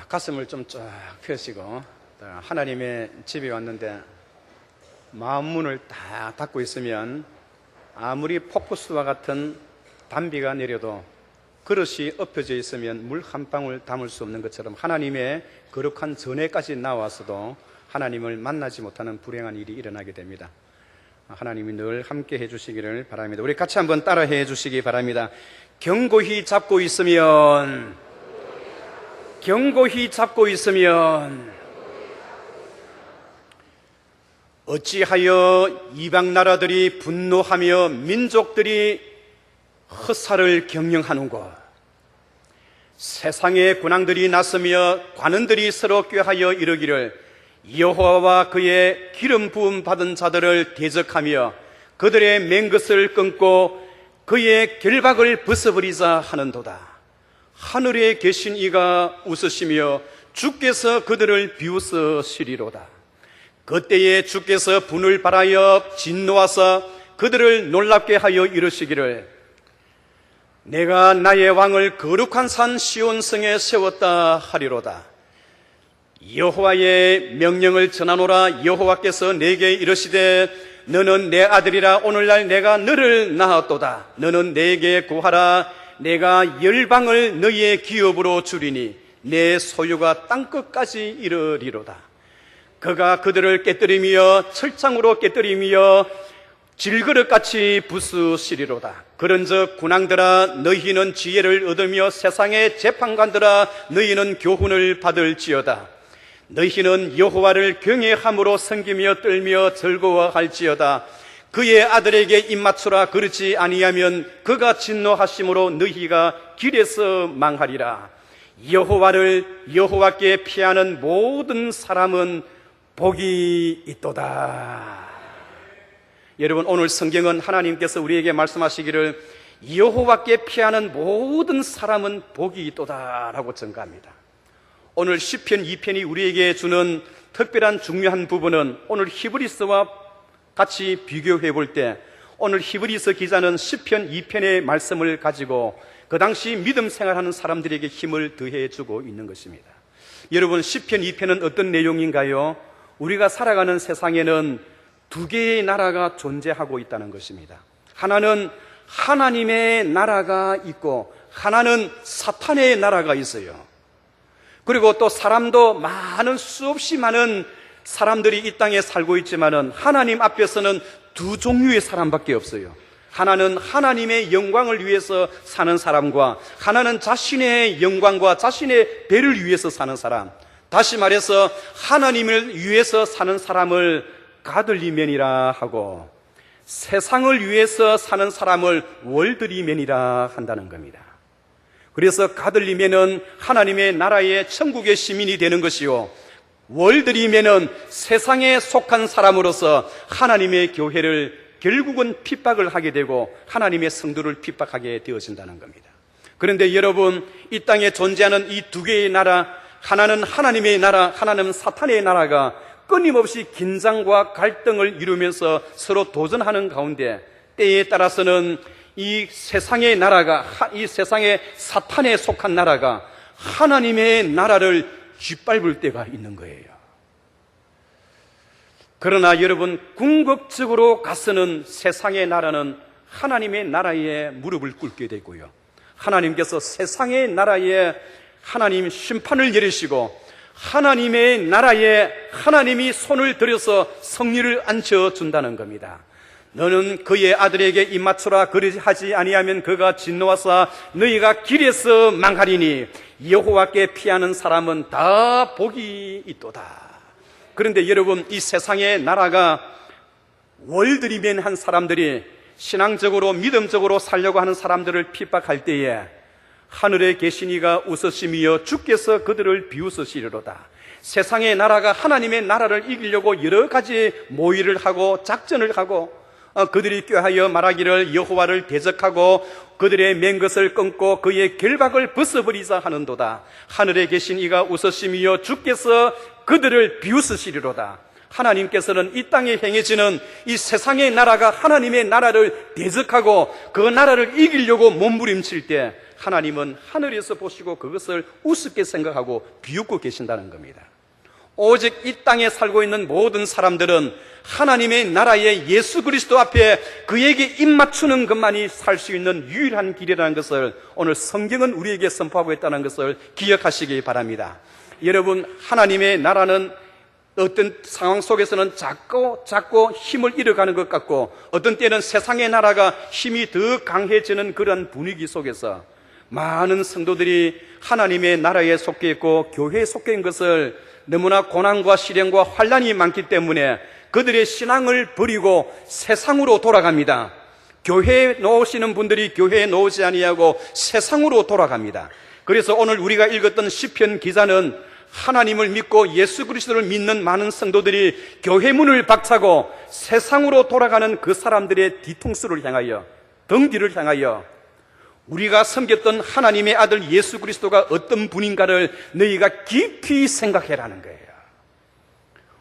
가슴을 좀 쫙 펴시고 하나님의 집에 왔는데 마음 문을 다 닫고 있으면 아무리 폭포수와 같은 단비가 내려도 그릇이 엎혀져 있으면 물 한 방울 담을 수 없는 것처럼 하나님의 거룩한 전에까지 나와서도 하나님을 만나지 못하는 불행한 일이 일어나게 됩니다. 하나님이 늘 함께 해주시기를 바랍니다. 우리 같이 한번 따라해 주시기 바랍니다. 견고히 잡고 있으면 어찌하여 이방 나라들이 분노하며 민족들이 헛살을 경영하는고. 세상의 군왕들이 나서며 관원들이 서로 꾀하여 이르기를 여호와와 그의 기름 부음 받은 자들을 대적하며 그들의 맹것을 끊고 그의 결박을 벗어버리자 하는도다. 하늘에 계신 이가 웃으시며 주께서 그들을 비웃으시리로다. 그때에 주께서 분을 발하여 진노하사 그들을 놀랍게 하여 이르시기를 내가 나의 왕을 거룩한 산 시온성에 세웠다 하리로다. 여호와의 명령을 전하노라. 여호와께서 내게 이르시되 너는 내 아들이라. 오늘날 내가 너를 낳았도다. 너는 내게 구하라. 내가 열방을 너희의 기업으로 주리니 내 소유가 땅끝까지 이르리로다. 그가 그들을 깨뜨리며 철창으로 깨뜨리며 질그릇같이 부수시리로다. 그런즉 군왕들아 너희는 지혜를 얻으며 세상의 재판관들아 너희는 교훈을 받을지어다. 너희는 여호와를 경외함으로 섬기며 떨며 즐거워할지어다. 그의 아들에게 입맞추라. 그렇지 아니하면 그가 진노하심으로 너희가 길에서 망하리라. 여호와께 피하는 모든 사람은 복이 있도다. 여러분, 오늘 성경은 하나님께서 우리에게 말씀하시기를 여호와께 피하는 모든 사람은 복이 있도다라고 증가합니다. 오늘 시편 2편이 우리에게 주는 특별한 중요한 부분은 오늘 히브리서와 같이 비교해 볼 때 오늘 히브리서 기자는 시편 2편의 말씀을 가지고 그 당시 믿음 생활하는 사람들에게 힘을 더해 주고 있는 것입니다. 여러분, 시편 2편은 어떤 내용인가요? 우리가 살아가는 세상에는 두 개의 나라가 존재하고 있다는 것입니다. 하나는 하나님의 나라가 있고 하나는 사탄의 나라가 있어요. 그리고 또 사람도 많은 수없이 많은 사람들이 이 땅에 살고 있지만은 하나님 앞에서는 두 종류의 사람밖에 없어요. 하나는 하나님의 영광을 위해서 사는 사람과 하나는 자신의 영광과 자신의 배를 위해서 사는 사람. 다시 말해서 하나님을 위해서 사는 사람을 가들리맨이라 하고 세상을 위해서 사는 사람을 월드리맨이라 한다는 겁니다. 그래서 가들리맨은 하나님의 나라의 천국의 시민이 되는 것이요, 월드리맨은 세상에 속한 사람으로서 하나님의 교회를 결국은 핍박을 하게 되고 하나님의 성도를 핍박하게 되어진다는 겁니다. 그런데 여러분, 이 땅에 존재하는 이 두 개의 나라, 하나는 하나님의 나라, 하나는 사탄의 나라가 끊임없이 긴장과 갈등을 이루면서 서로 도전하는 가운데 때에 따라서는 이 세상의 나라가, 이 세상의 사탄에 속한 나라가 하나님의 나라를 짓밟을 때가 있는 거예요. 그러나 여러분, 궁극적으로 가서는 세상의 나라는 하나님의 나라에 무릎을 꿇게 되고요, 하나님께서 세상의 나라에 하나님 심판을 내리시고 하나님의 나라에 하나님이 손을 들여서 성리를 앉혀준다는 겁니다. 너는 그의 아들에게 입맞추라. 그리하지 아니하면 그가 진노하사 너희가 길에서 망하리니 여호와께 피하는 사람은 다 복이 있도다. 그런데 여러분, 이 세상의 나라가 월드리맨 한 사람들이 신앙적으로 믿음적으로 살려고 하는 사람들을 핍박할 때에 하늘에 계신 이가 웃으시며 주께서 그들을 비웃으시리로다. 세상의 나라가 하나님의 나라를 이기려고 여러 가지 모의를 하고 작전을 하고 그들이 꾀하여 말하기를 여호와를 대적하고 그들의 맹것을 끊고 그의 결박을 벗어버리자 하는도다. 하늘에 계신 이가 웃으시며 주께서 그들을 비웃으시리로다. 하나님께서는 이 땅에 행해지는 이 세상의 나라가 하나님의 나라를 대적하고 그 나라를 이기려고 몸부림칠 때 하나님은 하늘에서 보시고 그것을 우습게 생각하고 비웃고 계신다는 겁니다. 오직 이 땅에 살고 있는 모든 사람들은 하나님의 나라의 예수 그리스도 앞에 그에게 입맞추는 것만이 살 수 있는 유일한 길이라는 것을 오늘 성경은 우리에게 선포하고 있다는 것을 기억하시기 바랍니다. 여러분, 하나님의 나라는 어떤 상황 속에서는 작고 힘을 잃어가는 것 같고, 어떤 때는 세상의 나라가 힘이 더 강해지는 그런 분위기 속에서 많은 성도들이 하나님의 나라에 속해 있고 교회에 속해 있는 것을 너무나 고난과 시련과 환난이 많기 때문에 그들의 신앙을 버리고 세상으로 돌아갑니다. 교회에 놓으시는 분들이 교회에 놓지 아니하고 세상으로 돌아갑니다. 그래서 오늘 우리가 읽었던 시편 기자는 하나님을 믿고 예수 그리스도를 믿는 많은 성도들이 교회 문을 박차고 세상으로 돌아가는 그 사람들의 뒤통수를 향하여, 등 뒤를 향하여 우리가 섬겼던 하나님의 아들 예수 그리스도가 어떤 분인가를 너희가 깊이 생각해라는 거예요.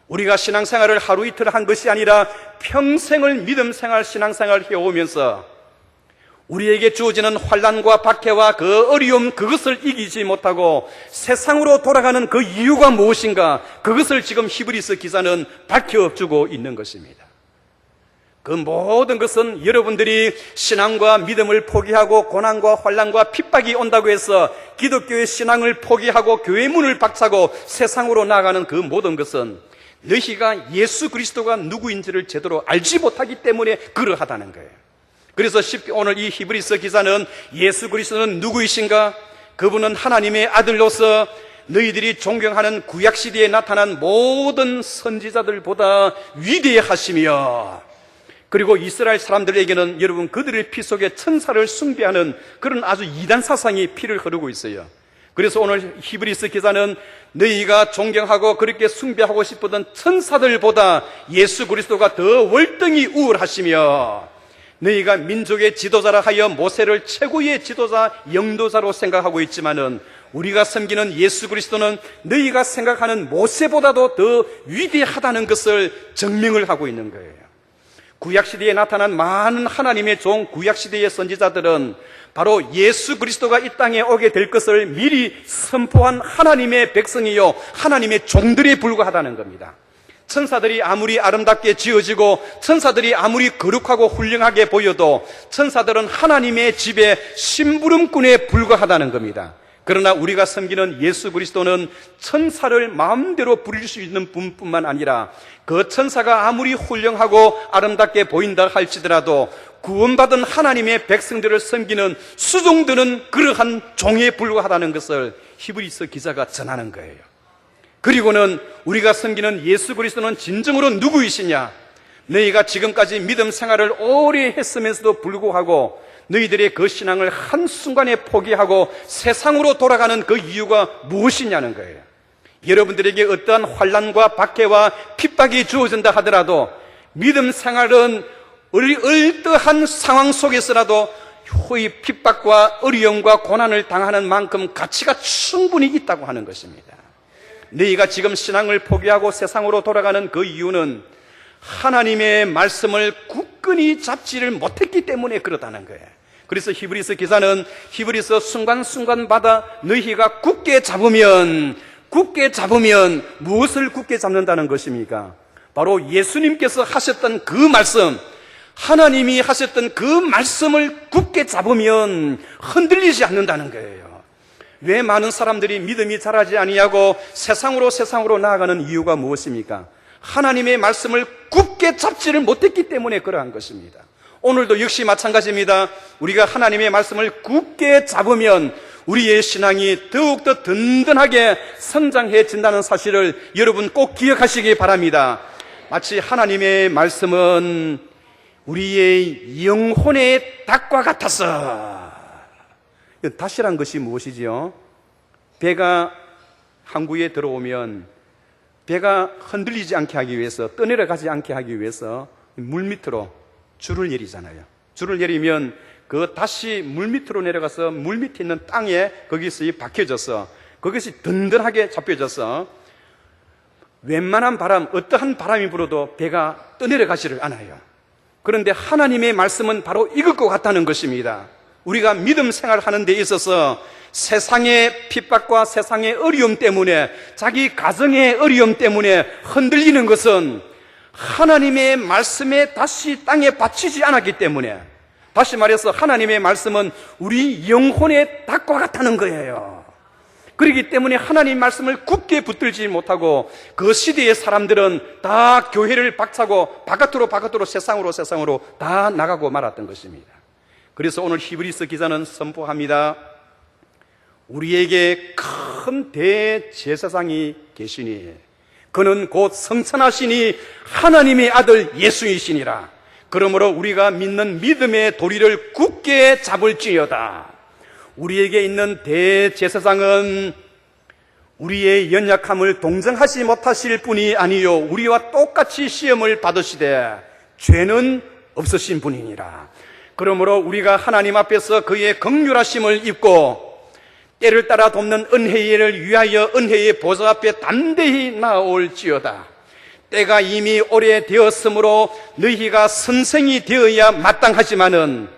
우리가 신앙생활을 하루 이틀 한 것이 아니라 평생을 믿음생활, 신앙생활을 해오면서 우리에게 주어지는 환난과 박해와 그 어려움, 그것을 이기지 못하고 세상으로 돌아가는 그 이유가 무엇인가, 그것을 지금 히브리서 기자는 밝혀주고 있는 것입니다. 그 모든 것은 여러분들이 신앙과 믿음을 포기하고 고난과 환난과 핍박이 온다고 해서 기독교의 신앙을 포기하고 교회 문을 박차고 세상으로 나아가는 그 모든 것은 너희가 예수 그리스도가 누구인지를 제대로 알지 못하기 때문에 그러하다는 거예요. 그래서 오늘 이 히브리서 기자는 예수 그리스도는 누구이신가? 그분은 하나님의 아들로서 너희들이 존경하는 구약시대에 나타난 모든 선지자들보다 위대하시며, 그리고 이스라엘 사람들에게는 여러분 그들의 피 속에 천사를 숭배하는 그런 아주 이단 사상이 피를 흐르고 있어요. 그래서 오늘 히브리서 기자는 너희가 존경하고 그렇게 숭배하고 싶었던 천사들보다 예수 그리스도가 더 월등히 우월하시며, 너희가 민족의 지도자라 하여 모세를 최고의 지도자, 영도자로 생각하고 있지만은 우리가 섬기는 예수 그리스도는 너희가 생각하는 모세보다도 더 위대하다는 것을 증명을 하고 있는 거예요. 구약시대에 나타난 많은 하나님의 종 구약시대의 선지자들은 바로 예수 그리스도가 이 땅에 오게 될 것을 미리 선포한 하나님의 백성이요, 하나님의 종들에 불과하다는 겁니다. 천사들이 아무리 아름답게 지어지고 천사들이 아무리 거룩하고 훌륭하게 보여도 천사들은 하나님의 집에 심부름꾼에 불과하다는 겁니다. 그러나 우리가 섬기는 예수 그리스도는 천사를 마음대로 부릴 수 있는 분뿐만 아니라 그 천사가 아무리 훌륭하고 아름답게 보인다 할지라도 구원받은 하나님의 백성들을 섬기는 수종들은 그러한 종에 불과하다는 것을 히브리서 기자가 전하는 거예요. 그리고는 우리가 섬기는 예수 그리스도는 진정으로 누구이시냐? 너희가 지금까지 믿음 생활을 오래 했으면서도 불구하고 너희들의 그 신앙을 한순간에 포기하고 세상으로 돌아가는 그 이유가 무엇이냐는 거예요. 여러분들에게 어떠한 환난과 박해와 핍박이 주어진다 하더라도 믿음 생활은 어떠한 상황 속에서라도 이 핍박과 어려움과 고난을 당하는 만큼 가치가 충분히 있다고 하는 것입니다. 너희가 지금 신앙을 포기하고 세상으로 돌아가는 그 이유는 하나님의 말씀을 굳건히 잡지를 못했기 때문에 그렇다는 거예요. 그래서 히브리서 기자는 히브리서 순간순간마다 너희가 굳게 잡으면 무엇을 굳게 잡는다는 것입니까? 바로 예수님께서 하셨던 그 말씀, 하나님이 하셨던 그 말씀을 굳게 잡으면 흔들리지 않는다는 거예요. 왜 많은 사람들이 믿음이 자라지 아니하고 세상으로 나아가는 이유가 무엇입니까? 하나님의 말씀을 굳게 잡지를 못했기 때문에 그러한 것입니다. 오늘도 역시 마찬가지입니다. 우리가 하나님의 말씀을 굳게 잡으면 우리의 신앙이 더욱더 든든하게 성장해진다는 사실을 여러분 꼭 기억하시기 바랍니다. 마치 하나님의 말씀은 우리의 영혼의 닭과 같았어. 닭이란 것이 무엇이지요? 배가 항구에 들어오면 배가 흔들리지 않게 하기 위해서, 떠내려가지 않게 하기 위해서 물 밑으로 줄을 내리잖아요. 줄을 내리면 그 다시 물 밑으로 내려가서 물 밑에 있는 땅에 거기서 박혀져서 그것이 든든하게 잡혀져서 웬만한 바람, 어떠한 바람이 불어도 배가 떠내려가지를 않아요. 그런데 하나님의 말씀은 바로 이것과 같다는 것입니다. 우리가 믿음 생활하는 데 있어서 세상의 핍박과 세상의 어려움 때문에, 자기 가정의 어려움 때문에 흔들리는 것은 하나님의 말씀에 다시 땅에 받치지 않았기 때문에, 다시 말해서 하나님의 말씀은 우리 영혼의 닭과 같다는 거예요. 그렇기 때문에 하나님 말씀을 굳게 붙들지 못하고 그 시대의 사람들은 다 교회를 박차고 바깥으로 세상으로 다 나가고 말았던 것입니다. 그래서 오늘 히브리서 기자는 선포합니다. 우리에게 큰 대제사장이 계시니 그는 곧 성천하시니 하나님의 아들 예수이시니라. 그러므로 우리가 믿는 믿음의 도리를 굳게 잡을지어다. 우리에게 있는 대제사장은 우리의 연약함을 동정하지 못하실 분이 아니요 우리와 똑같이 시험을 받으시되 죄는 없으신 분이니라. 그러므로 우리가 하나님 앞에서 그의 긍휼하심을 입고 때를 따라 돕는 은혜를 위하여 은혜의 보좌 앞에 담대히 나아올지어다. 때가 이미 오래되었으므로 너희가 선생이 되어야 마땅하지만은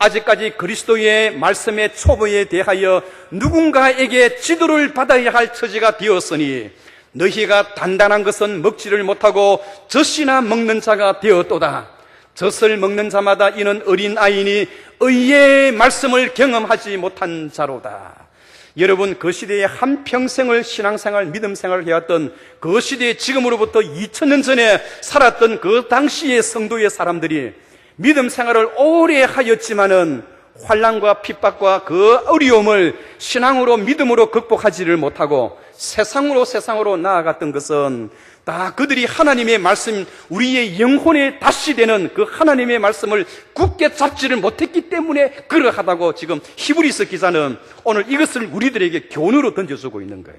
아직까지 그리스도의 말씀의 초보에 대하여 누군가에게 지도를 받아야 할 처지가 되었으니 너희가 단단한 것은 먹지를 못하고 젖이나 먹는 자가 되었도다. 젖을 먹는 자마다 이는 어린아이니 의의 말씀을 경험하지 못한 자로다. 여러분, 그 시대에 한평생을 신앙생활, 믿음생활을 해왔던 그 시대에 지금으로부터 2000년 전에 살았던 그 당시의 성도의 사람들이 믿음생활을 오래 하였지만은 환난과 핍박과 그 어려움을 신앙으로 믿음으로 극복하지를 못하고 세상으로 나아갔던 것은 다 그들이 하나님의 말씀, 우리의 영혼에 다시 되는 그 하나님의 말씀을 굳게 잡지를 못했기 때문에 그러하다고 지금 히브리서 기자는 오늘 이것을 우리들에게 교훈으로 던져주고 있는 거예요.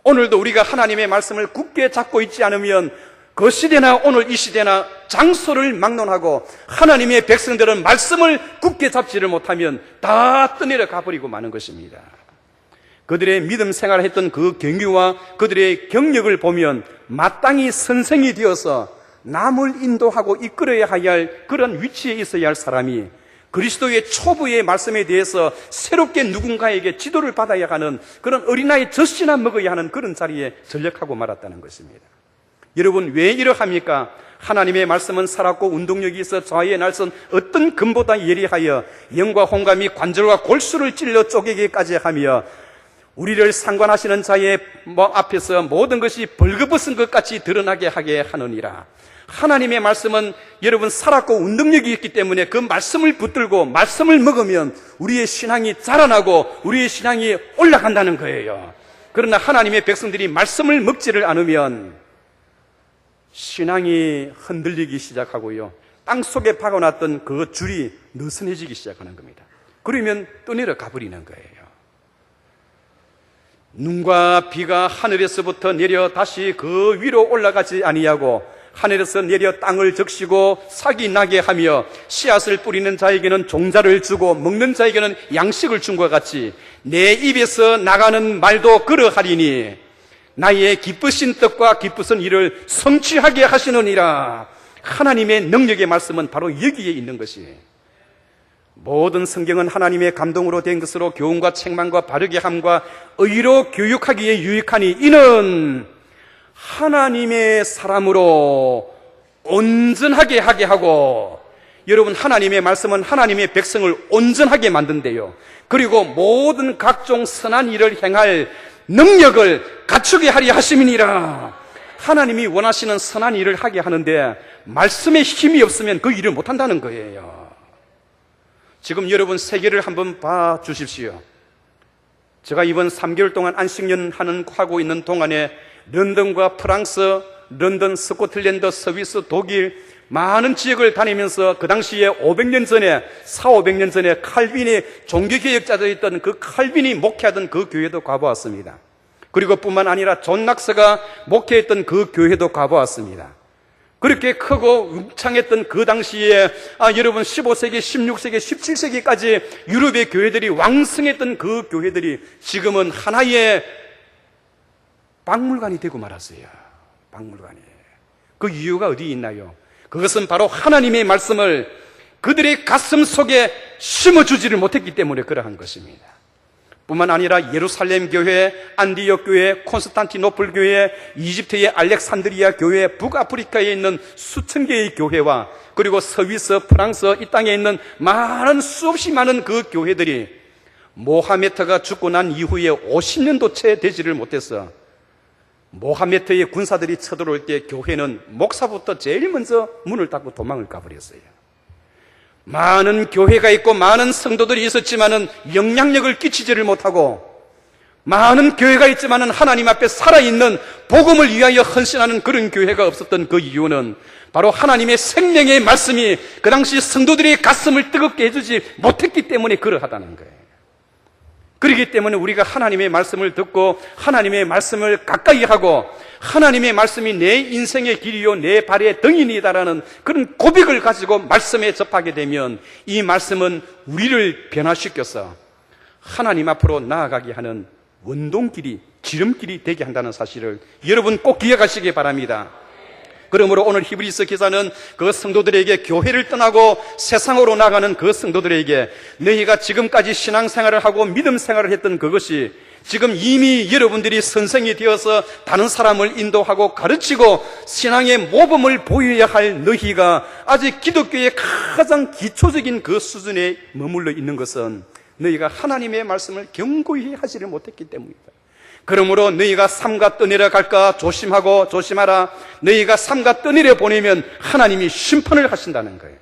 오늘도 우리가 하나님의 말씀을 굳게 잡고 있지 않으면 그 시대나 오늘 이 시대나 장소를 막론하고 하나님의 백성들은 말씀을 굳게 잡지를 못하면 다 떠내려 가버리고 마는 것입니다. 그들의 믿음 생활을 했던 그 경유와 그들의 경력을 보면 마땅히 선생이 되어서 남을 인도하고 이끌어야 할 그런 위치에 있어야 할 사람이 그리스도의 초보의 말씀에 대해서 새롭게 누군가에게 지도를 받아야 하는 그런 어린아이 젖이나 먹어야 하는 그런 자리에 전력하고 말았다는 것입니다. 여러분, 왜 이러합니까? 하나님의 말씀은 살았고 운동력이 있어 좌의 날선 어떤 금보다 예리하여 영과 홍감이 관절과 골수를 찔러 쪼개기까지 하며 우리를 상관하시는 자의 앞에서 모든 것이 벌거벗은 것 같이 드러나게 하게 하느니라. 하나님의 말씀은 여러분 살았고 운동력이 있기 때문에 그 말씀을 붙들고 말씀을 먹으면 우리의 신앙이 자라나고 우리의 신앙이 올라간다는 거예요. 그러나 하나님의 백성들이 말씀을 먹지를 않으면 신앙이 흔들리기 시작하고요, 땅속에 박아놨던 그 줄이 느슨해지기 시작하는 겁니다. 그러면 떠내려 가버리는 거예요. 눈과 비가 하늘에서부터 내려 다시 그 위로 올라가지 아니하고 하늘에서 내려 땅을 적시고 싹이 나게 하며 씨앗을 뿌리는 자에게는 종자를 주고 먹는 자에게는 양식을 준 것 같이 내 입에서 나가는 말도 그러하리니 나의 기쁘신 뜻과 기쁘신 일을 성취하게 하시느니라. 하나님의 능력의 말씀은 바로 여기에 있는 것이에요. 모든 성경은 하나님의 감동으로 된 것으로 교훈과 책망과 바르게 함과 의로 교육하기에 유익하니 이는 하나님의 사람으로 온전하게 하게 하고, 여러분, 하나님의 말씀은 하나님의 백성을 온전하게 만든대요. 그리고 모든 각종 선한 일을 행할 능력을 갖추게 하리 하심이니라. 하나님이 원하시는 선한 일을 하게 하는데 말씀에 힘이 없으면 그 일을 못한다는 거예요. 지금 여러분 세계를 한번 봐 주십시오. 제가 이번 3개월 동안 안식년 하고 있는 동안에 런던과 프랑스, 런던, 스코틀랜드, 스위스, 독일 많은 지역을 다니면서 그 당시에 500년 전에 400~500년 전에 칼빈이 종교개혁자들이 있던 그 칼빈이 목회하던 그 교회도 가보았습니다. 그리고 뿐만 아니라 존 낙서가 목회했던 그 교회도 가보았습니다. 그렇게 크고 울창했던 그 당시에 여러분 15세기, 16세기, 17세기까지 유럽의 교회들이 왕성했던 그 교회들이 지금은 하나의 박물관이 되고 말았어요. 박물관이에요. 그 이유가 어디 있나요? 그것은 바로 하나님의 말씀을 그들의 가슴 속에 심어주지를 못했기 때문에 그러한 것입니다. 뿐만 아니라 예루살렘 교회, 안디옥 교회, 콘스탄티노플 교회, 이집트의 알렉산드리아 교회, 북아프리카에 있는 수천 개의 교회와 그리고 스위스, 프랑스 이 땅에 있는 많은 수없이 많은 그 교회들이 모하메트가 죽고 난 이후에 50년도 채 되지를 못해서 모하메트의 군사들이 쳐들어올 때 교회는 목사부터 제일 먼저 문을 닫고 도망을 가버렸어요. 많은 교회가 있고 많은 성도들이 있었지만은 영향력을 끼치지를 못하고, 많은 교회가 있지만은 하나님 앞에 살아있는 복음을 위하여 헌신하는 그런 교회가 없었던 그 이유는 바로 하나님의 생명의 말씀이 그 당시 성도들의 가슴을 뜨겁게 해주지 못했기 때문에 그러하다는 거예요. 그렇기 때문에 우리가 하나님의 말씀을 듣고 하나님의 말씀을 가까이 하고 하나님의 말씀이 내 인생의 길이요 내 발의 등이니다라는 그런 고백을 가지고 말씀에 접하게 되면 이 말씀은 우리를 변화시켜서 하나님 앞으로 나아가게 하는 원동길이, 지름길이 되게 한다는 사실을 여러분 꼭 기억하시기 바랍니다. 그러므로 오늘 히브리서 기자는 그 성도들에게, 교회를 떠나고 세상으로 나가는 그 성도들에게 너희가 지금까지 신앙생활을 하고 믿음생활을 했던 그것이 지금 이미 여러분들이 선생이 되어서 다른 사람을 인도하고 가르치고 신앙의 모범을 보여야 할 너희가 아직 기독교의 가장 기초적인 그 수준에 머물러 있는 것은 너희가 하나님의 말씀을 견고히 하지를 못했기 때문이다. 그러므로 너희가 삼가 떠내려 갈까 조심하고 조심하라. 너희가 삼가 떠내려 보내면 하나님이 심판을 하신다는 거예요.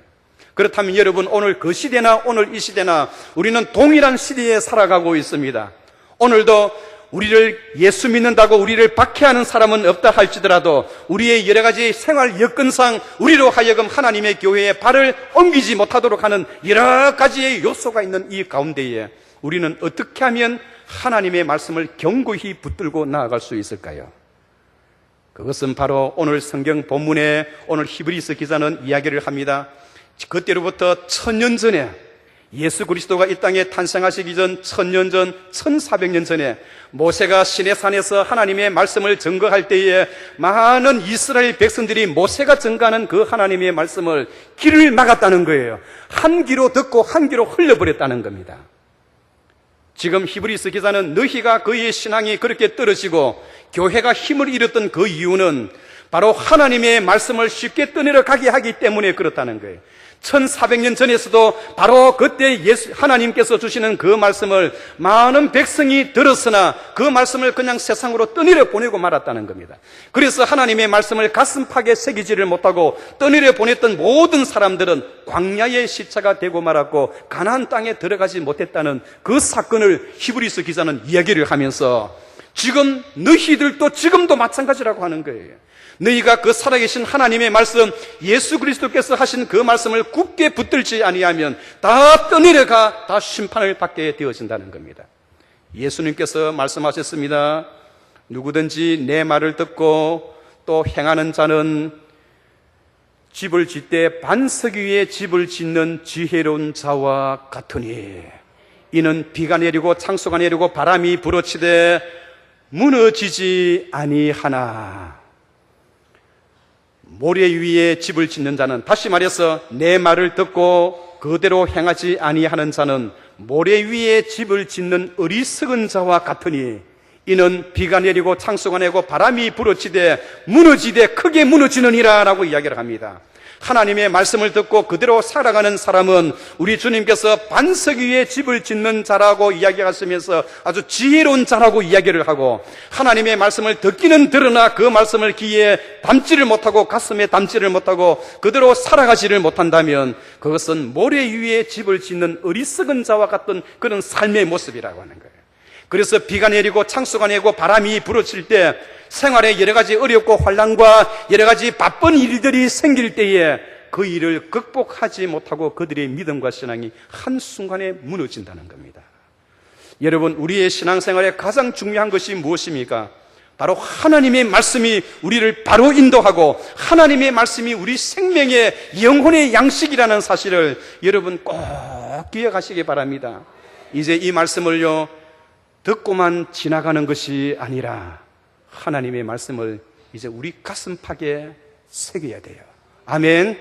그렇다면 여러분, 오늘 그 시대나 오늘 이 시대나 우리는 동일한 시대에 살아가고 있습니다. 오늘도 우리를 예수 믿는다고 우리를 박해하는 사람은 없다 할지라도 우리의 여러 가지 생활 여건상 우리로 하여금 하나님의 교회에 발을 옮기지 못하도록 하는 여러 가지의 요소가 있는 이 가운데에 우리는 어떻게 하면 하나님의 말씀을 견고히 붙들고 나아갈 수 있을까요? 그것은 바로 오늘 성경 본문에 오늘 히브리서 기자는 이야기를 합니다. 그때로부터 1000년 전에 예수 그리스도가 이 땅에 탄생하시기 전 1000년 전, 1400년 전에 모세가 시내산에서 하나님의 말씀을 증거할 때에 많은 이스라엘 백성들이 모세가 증거하는 그 하나님의 말씀을 귀를 막았다는 거예요. 한 귀로 듣고 한 귀로 흘려버렸다는 겁니다. 지금 히브리서 기자는 너희가 그의 신앙이 그렇게 떨어지고 교회가 힘을 잃었던 그 이유는 바로 하나님의 말씀을 쉽게 떠내려 가게 하기 때문에 그렇다는 거예요. 1400년 전에서도 바로 그때 하나님께서 주시는 그 말씀을 많은 백성이 들었으나 그 말씀을 그냥 세상으로 떠내려 보내고 말았다는 겁니다. 그래서 하나님의 말씀을 가슴팍에 새기지를 못하고 떠내려 보냈던 모든 사람들은 광야의 시체가 되고 말았고 가나안 땅에 들어가지 못했다는 그 사건을 히브리서 기자는 이야기를 하면서 지금 너희들도 지금도 마찬가지라고 하는 거예요. 너희가 그 살아계신 하나님의 말씀, 예수 그리스도께서 하신 그 말씀을 굳게 붙들지 아니하면 다 떠내려가 다 심판을 받게 되어진다는 겁니다. 예수님께서 말씀하셨습니다. 누구든지 내 말을 듣고 또 행하는 자는 집을 짓되 반석 위에 집을 짓는 지혜로운 자와 같으니 이는 비가 내리고 창수가 내리고 바람이 불어치되 무너지지 아니하나. 모래 위에 집을 짓는 자는, 다시 말해서 내 말을 듣고 그대로 행하지 아니하는 자는 모래 위에 집을 짓는 어리석은 자와 같으니 이는 비가 내리고 창수가 내고 바람이 불어치되 무너지되 크게 무너지느니라 라고 이야기를 합니다. 하나님의 말씀을 듣고 그대로 살아가는 사람은 우리 주님께서 반석 위에 집을 짓는 자라고 이야기하시면서 아주 지혜로운 자라고 이야기를 하고, 하나님의 말씀을 듣기는 들으나 그 말씀을 귀에 담지를 못하고 가슴에 담지를 못하고 그대로 살아가지를 못한다면 그것은 모래 위에 집을 짓는 어리석은 자와 같은 그런 삶의 모습이라고 하는 거예요. 그래서 비가 내리고 창수가 내고 바람이 불어칠 때 생활에 여러 가지 어렵고 환난과 여러 가지 바쁜 일들이 생길 때에 그 일을 극복하지 못하고 그들의 믿음과 신앙이 한순간에 무너진다는 겁니다. 여러분, 우리의 신앙생활에 가장 중요한 것이 무엇입니까? 바로 하나님의 말씀이 우리를 바로 인도하고 하나님의 말씀이 우리 생명의 영혼의 양식이라는 사실을 여러분 꼭 기억하시기 바랍니다. 이제 이 말씀을요 듣고만 지나가는 것이 아니라 하나님의 말씀을 이제 우리 가슴팍에 새겨야 돼요. 아멘.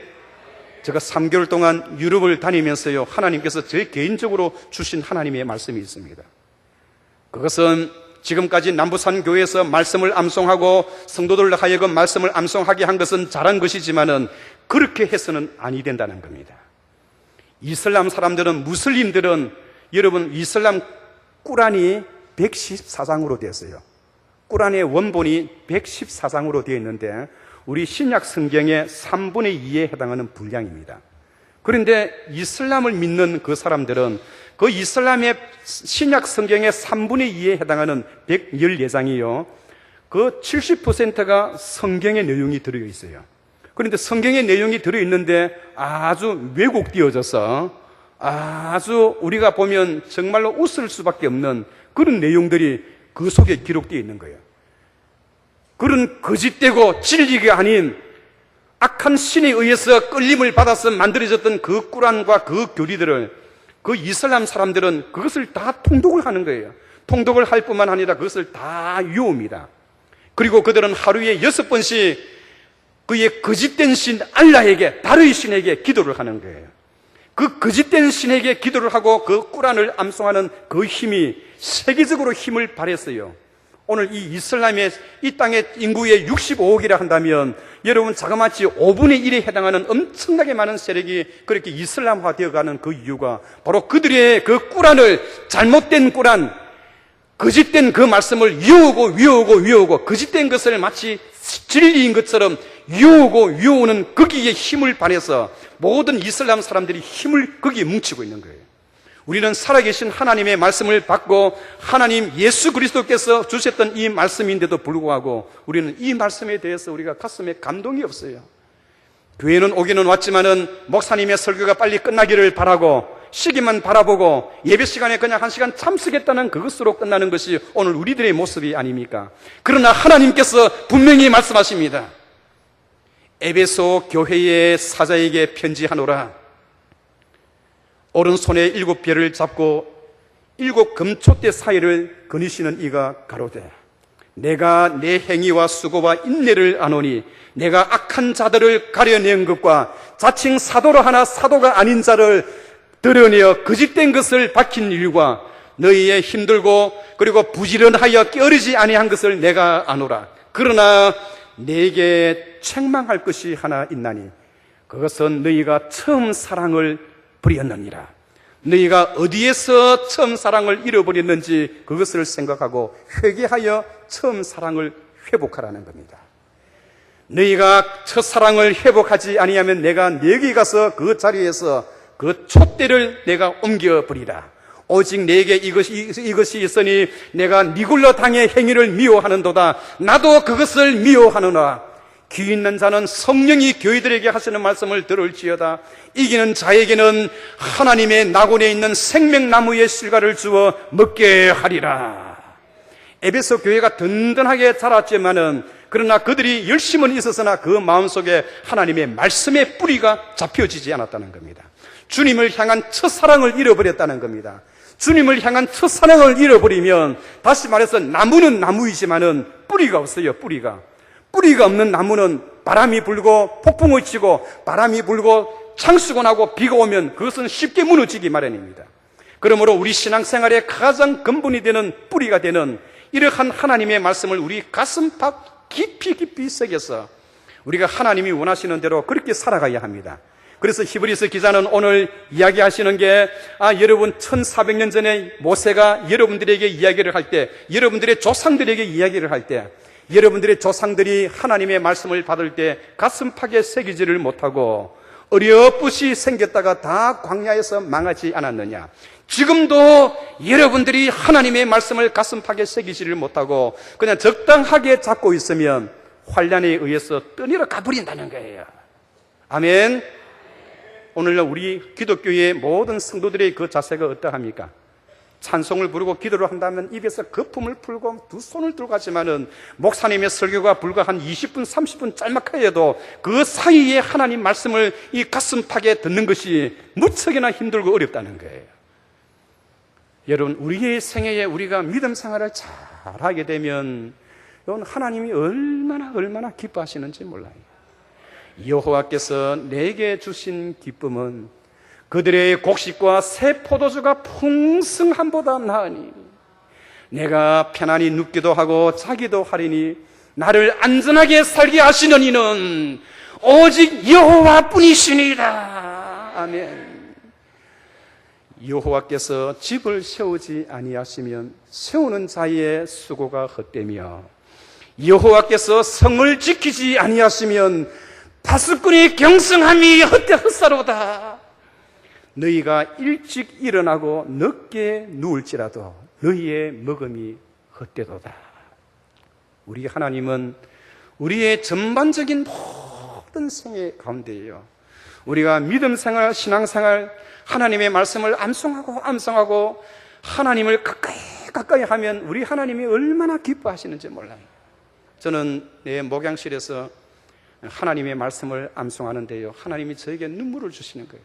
제가 3개월 동안 유럽을 다니면서요, 하나님께서 제 개인적으로 주신 하나님의 말씀이 있습니다. 그것은 지금까지 남부산 교회에서 말씀을 암송하고 성도들 하여금 말씀을 암송하게 한 것은 잘한 것이지만은 그렇게 해서는 아니 된다는 겁니다. 이슬람 사람들은, 무슬림들은, 여러분, 이슬람 꾸란이 114장으로 되었어요. 꾸란의 원본이 114장으로 되어 있는데 우리 신약 성경의 3분의 2에 해당하는 분량입니다. 그런데 이슬람을 믿는 그 사람들은 그 이슬람의 신약 성경의 3분의 2에 해당하는 114장이요, 그 70%가 성경의 내용이 들어있어요. 그런데 성경의 내용이 들어있는데 아주 왜곡되어져서 아주 우리가 보면 정말로 웃을 수밖에 없는 그런 내용들이 그 속에 기록되어 있는 거예요. 그런 거짓되고 진리가 아닌 악한 신에 의해서 끌림을 받아서 만들어졌던 그 꾸란과 그 교리들을 그 이슬람 사람들은 그것을 다 통독을 하는 거예요. 통독을 할 뿐만 아니라 그것을 다 외웁니다. 그리고 그들은 하루에 6번씩 그의 거짓된 신 알라에게, 다르의 신에게 기도를 하는 거예요. 그 거짓된 신에게 기도를 하고 그 꾸란을 암송하는 그 힘이 세계적으로 힘을 발했어요. 오늘 이 이슬람의 이 땅의 인구의 65억이라 한다면 여러분 자그마치 5분의 1에 해당하는 엄청나게 많은 세력이 그렇게 이슬람화 되어가는 그 이유가 바로 그들의 그 꾸란을, 잘못된 꾸란, 거짓된 그 말씀을 외우고 거짓된 것을 마치 진리인 것처럼 외우는 거기에 힘을 발해서 모든 이슬람 사람들이 힘을 거기에 뭉치고 있는 거예요. 우리는 살아계신 하나님의 말씀을 받고 하나님 예수 그리스도께서 주셨던 이 말씀인데도 불구하고 우리는 이 말씀에 대해서 우리가 가슴에 감동이 없어요. 교회는 오기는 왔지만은 목사님의 설교가 빨리 끝나기를 바라고 시기만 바라보고 예배 시간에 그냥 1시간 참석했다는 그것으로 끝나는 것이 오늘 우리들의 모습이 아닙니까? 그러나 하나님께서 분명히 말씀하십니다. 에베소 교회의 사자에게 편지하노라. 오른손에 7별을 잡고 7 금촛대 사이를 거니시는 이가 가로되 내가 내 행위와 수고와 인내를 아노니 내가 악한 자들을 가려낸 것과 자칭 사도로 하나 사도가 아닌 자를 드러내어 거짓된 것을 밝힌 일과 너희의 힘들고 그리고 부지런하여 게으르지 아니한 것을 내가 아노라. 그러나 내게 책망할 것이 하나 있나니 그것은 너희가 처음 사랑을 버렸느니라. 너희가 어디에서 처음 사랑을 잃어버렸는지 그것을 생각하고 회개하여 처음 사랑을 회복하라는 겁니다. 너희가 첫사랑을 회복하지 아니하면 내가 너희에게 가서 그 자리에서 그 촛대를 내가 옮겨버리라. 오직 내게 이것이 있으니 내가 니굴로 당의 행위를 미워하는도다. 나도 그것을 미워하노라. 귀 있는 자는 성령이 교회들에게 하시는 말씀을 들을지어다. 이기는 자에게는 하나님의 낙원에 있는 생명나무의 실과를 주어 먹게 하리라. 에베소 교회가 든든하게 자랐지만은 그러나 그들이 열심은 있었으나 그 마음속에 하나님의 말씀의 뿌리가 잡혀지지 않았다는 겁니다. 주님을 향한 첫사랑을 잃어버렸다는 겁니다. 주님을 향한 첫사랑을 잃어버리면 다시 말해서 나무는 나무이지만은 뿌리가 없어요. 뿌리가 없는 나무는 바람이 불고 폭풍이 치고 바람이 불고 창수가 나고 비가 오면 그것은 쉽게 무너지기 마련입니다. 그러므로 우리 신앙생활의 가장 근본이 되는 뿌리가 되는 이러한 하나님의 말씀을 우리 가슴팍 깊이 새겨서 우리가 하나님이 원하시는 대로 그렇게 살아가야 합니다. 그래서 히브리서 기자는 오늘 이야기하시는 게 여러분 1400년 전에 모세가 여러분들에게 이야기를 할 때, 여러분들의 조상들에게 이야기를 할 때, 여러분들의 조상들이 하나님의 말씀을 받을 때 가슴팍에 새기지를 못하고 어렴풋이 생겼다가 다 광야에서 망하지 않았느냐. 지금도 여러분들이 하나님의 말씀을 가슴팍에 새기지를 못하고 그냥 적당하게 잡고 있으면 환난에 의해서 떠내려 가버린다는 거예요. 아멘. 오늘날 우리 기독교의 모든 성도들의 그 자세가 어떠합니까? 찬송을 부르고 기도를 한다면 입에서 거품을 풀고 두 손을 들고 하지만은 목사님의 설교가 불과 한 20분, 30분 짤막하게 해도 그 사이에 하나님 말씀을 이 가슴팍에 듣는 것이 무척이나 힘들고 어렵다는 거예요. 여러분, 우리의 생애에 우리가 믿음 생활을 잘하게 되면 이건 하나님이 얼마나 기뻐하시는지 몰라요. 여호와께서 내게 주신 기쁨은 그들의 곡식과 새 포도주가 풍성함보다 나으니 내가 편안히 눕기도 하고 자기도 하리니 나를 안전하게 살게 하시는 이는 오직 여호와뿐이시니라. 아멘. 여호와께서 집을 세우지 아니하시면 세우는 자의 수고가 헛되며 여호와께서 성을 지키지 아니하시면 파수꾼의 경성함이 헛되헛사로다. 너희가 일찍 일어나고 늦게 누울지라도 너희의 먹음이 헛되도다. 우리 하나님은 우리의 전반적인 모든 생애 가운데에요, 우리가 믿음 생활, 신앙 생활, 하나님의 말씀을 암송하고 하나님을 가까이 하면 우리 하나님이 얼마나 기뻐하시는지 몰라요. 저는 내 목양실에서 하나님의 말씀을 암송하는데요, 하나님이 저에게 눈물을 주시는 거예요.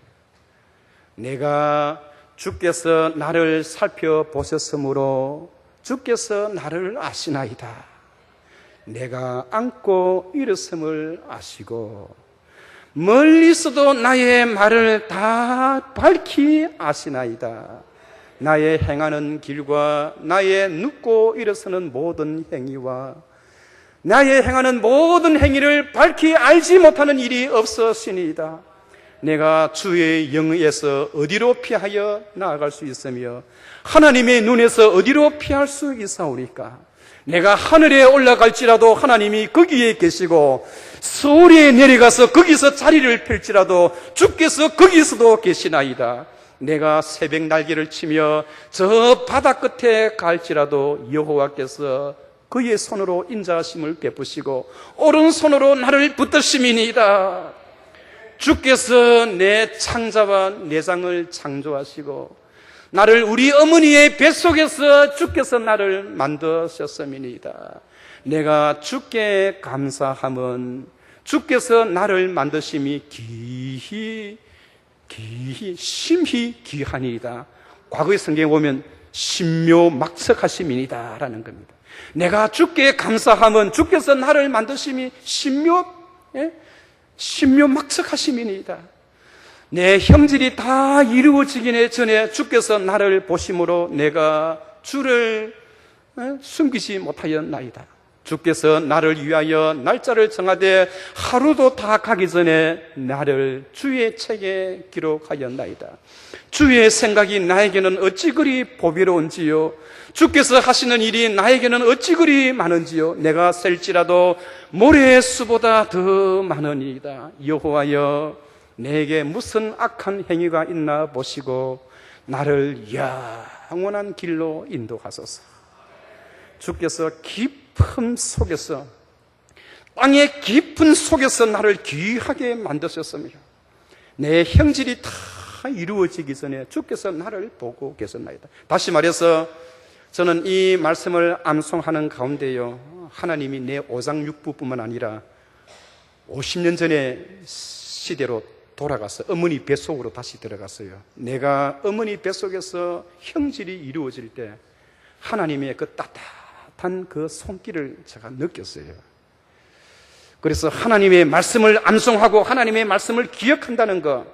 내가 주께서 나를 살펴보셨으므로 주께서 나를 아시나이다. 내가 안고 일었음을 아시고 멀리서도 나의 말을 다 밝히 아시나이다. 나의 행하는 길과 나의 눕고 일어서는 모든 행위와 나의 행하는 모든 행위를 밝히 알지 못하는 일이 없었으니이다. 내가 주의 영에서 어디로 피하여 나아갈 수 있으며 하나님의 눈에서 어디로 피할 수 있사오리까? 내가 하늘에 올라갈지라도 하나님이 거기에 계시고 서울에 내려가서 거기서 자리를 펼지라도 주께서 거기서도 계시나이다. 내가 새벽 날개를 치며 저 바다 끝에 갈지라도 여호와께서 그의 손으로 인자하심을 베푸시고 오른손으로 나를 붙드심이니이다. 주께서 내 창자와 내장을 창조하시고 나를 우리 어머니의 뱃속에서 주께서 나를 만드셨음이니이다. 내가 주께 감사함은 주께서 나를 만드심이 심히 귀하니이다. 과거의 성경에 보면 신묘막측하심이니이다 라는 겁니다. 내가 주께 감사함은 주께서 나를 만드심이 신묘막측하심이니이다. 내 형질이 다 이루어지기 전에 주께서 나를 보심으로 내가 주를 숨기지 못하였나이다. 주께서 나를 위하여 날짜를 정하되 하루도 다 가기 전에 나를 주의 책에 기록하였나이다. 주의 생각이 나에게는 어찌 그리 보배로운지요, 주께서 하시는 일이 나에게는 어찌 그리 많은지요. 내가 셀지라도 모래의 수보다 더 많으니이다. 여호와여, 내게 무슨 악한 행위가 있나 보시고 나를 영원한 길로 인도하소서. 주께서 깊은 속에서, 땅의 깊은 속에서 나를 귀하게 만드셨으며 내 형질이 다 이루어지기 전에 주께서 나를 보고 계셨나이다. 다시 말해서 저는 이 말씀을 암송하는 가운데요, 하나님이 내 오장육부뿐만 아니라 50년 전의 시대로 돌아가서 어머니 뱃속으로 다시 들어갔어요. 내가 어머니 뱃속에서 형질이 이루어질 때 하나님의 그 따뜻한 그 손길을 제가 느꼈어요. 그래서 하나님의 말씀을 암송하고 하나님의 말씀을 기억한다는 것,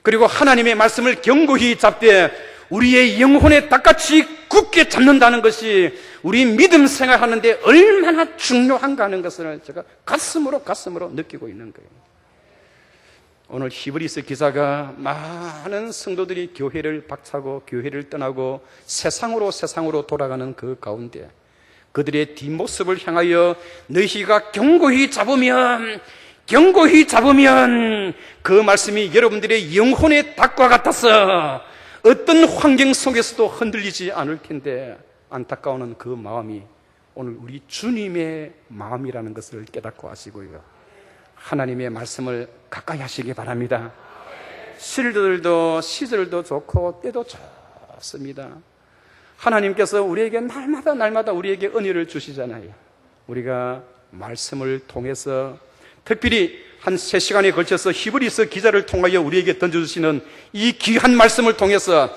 그리고 하나님의 말씀을 견고히 잡되 우리의 영혼에 딱같이 굳게 잡는다는 것이 우리 믿음 생활하는데 얼마나 중요한가 하는 것을 제가 가슴으로 느끼고 있는 거예요. 오늘 히브리서 기자가 많은 성도들이 교회를 박차고 교회를 떠나고 세상으로 돌아가는 그 가운데 그들의 뒷모습을 향하여 너희가 견고히 잡으면 그 말씀이 여러분들의 영혼의 닭과 같아서 어떤 환경 속에서도 흔들리지 않을 텐데, 안타까운 그 마음이 오늘 우리 주님의 마음이라는 것을 깨닫고 하시고요, 하나님의 말씀을 가까이 하시기 바랍니다. 시절도 좋고 때도 좋습니다. 하나님께서 우리에게 날마다 우리에게 은혜를 주시잖아요. 우리가 말씀을 통해서, 특별히 한 3시간에 걸쳐서 히브리서 기자를 통하여 우리에게 던져주시는 이 귀한 말씀을 통해서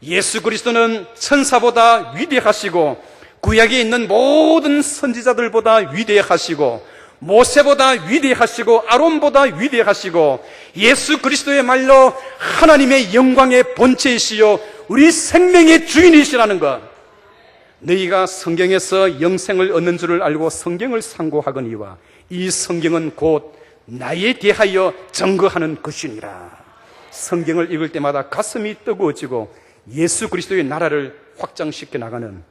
예수 그리스도는 천사보다 위대하시고 구약에 있는 모든 선지자들보다 위대하시고 모세보다 위대하시고 아론보다 위대하시고 예수 그리스도의 말로 하나님의 영광의 본체이시요 우리 생명의 주인이시라는 것, 너희가 성경에서 영생을 얻는 줄을 알고 성경을 상고하거니와 이 성경은 곧 나에 대하여 증거하는 것이니라. 성경을 읽을 때마다 가슴이 뜨거워지고 예수 그리스도의 나라를 확장시켜 나가는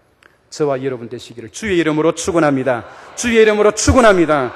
저와 여러분 되시기를 주의 이름으로 축원합니다. 주의 이름으로 축원합니다.